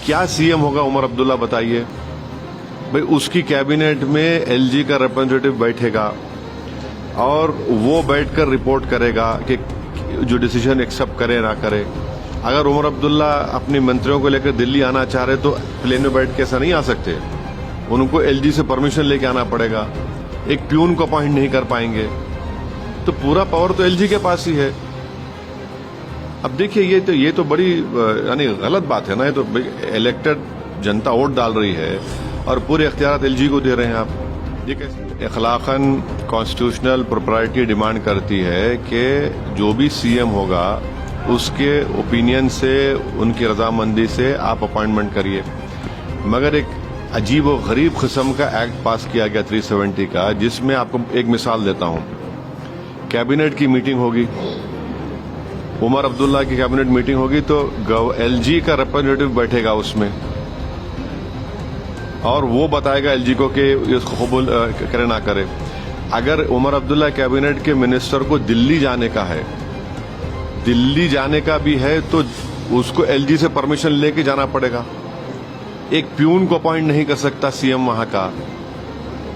क्या सीएम होगा उमर अब्दुल्ला बताइए। भाई उसकी कैबिनेट में एलजी का रिप्रेजेंटेटिव बैठेगा और वो बैठकर रिपोर्ट करेगा कि जो डिसीजन एक्सेप्ट करे ना करे। अगर उमर अब्दुल्ला अपने मंत्रियों को लेकर दिल्ली आना चाह रहे तो प्लेन में बैठ के ऐसा नहीं आ सकते, उनको एलजी से परमिशन लेके आना पड़ेगा, एक प्यून को अपॉइंट नहीं कर पाएंगे, तो पूरा पावर तो एलजी के पास ही है। अब देखिए ये तो बड़ी यानी गलत बात है ना। ये तो इलेक्टेड जनता वोट डाल रही है और पूरे इख्तियार एलजी को दे रहे हैं आप। ये कैसे? अखलाकन कॉन्स्टिट्यूशनल प्रोप्राइटी डिमांड करती है कि जो भी सीएम होगा उसके ओपिनियन से, उनकी रजामंदी से आप अपॉइंटमेंट करिए। मगर एक अजीब और गरीब किस्म का एक्ट पास किया गया 370 का, जिसमें आपको एक मिसाल देता हूं। कैबिनेट की मीटिंग होगी, उमर अब्दुल्ला की कैबिनेट मीटिंग होगी तो एलजी का रिप्रेजेंटेटिव बैठेगा उसमें और वो बताएगा एलजी को कि इसको कबूल करे ना करे। अगर उमर अब्दुल्ला कैबिनेट के मिनिस्टर को दिल्ली जाने का है, दिल्ली जाने का भी है, तो उसको एलजी से परमिशन लेके जाना पड़ेगा। एक प्यून को अपॉइंट नहीं कर सकता सीएम वहां का।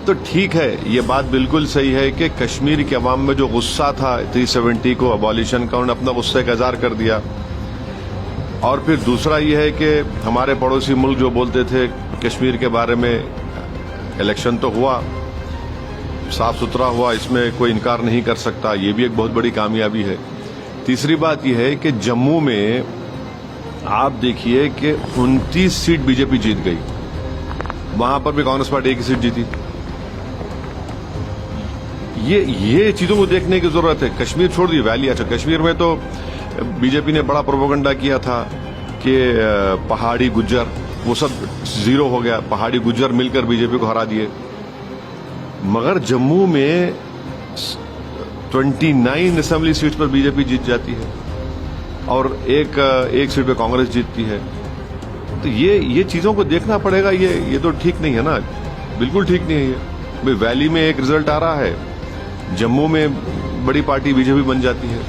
तो ठीक है, ये बात बिल्कुल सही है कि कश्मीर के अवाम में जो गुस्सा था 370 को अबॉलिशन का, उन्होंने अपना गुस्से का इजहार कर दिया। और फिर दूसरा ये है कि हमारे पड़ोसी मुल्क जो बोलते थे कश्मीर के बारे में, इलेक्शन तो हुआ, साफ सुथरा हुआ, इसमें कोई इनकार नहीं कर सकता, ये भी एक बहुत बड़ी कामयाबी है। तीसरी बात यह है कि जम्मू में आप देखिए कि 29 सीट बीजेपी जीत गई, वहां पर भी कांग्रेस पार्टी एक ही सीट जीती। ये चीजों को देखने की जरूरत है। कश्मीर छोड़ दी, वैली, अच्छा कश्मीर में तो बीजेपी ने बड़ा प्रोपेगेंडा किया था कि पहाड़ी गुज्जर, वो सब जीरो हो गया, पहाड़ी गुज्जर मिलकर बीजेपी को हरा दिए। मगर जम्मू में 29 असेंबली सीट पर बीजेपी जीत जाती है और एक सीट पे कांग्रेस जीतती है। तो ये चीजों को देखना पड़ेगा। ये तो ठीक नहीं है ना, बिल्कुल ठीक नहीं है ये। भाई वैली में एक रिजल्ट आ रहा है, जम्मू में बड़ी पार्टी बीजेपी बन जाती है।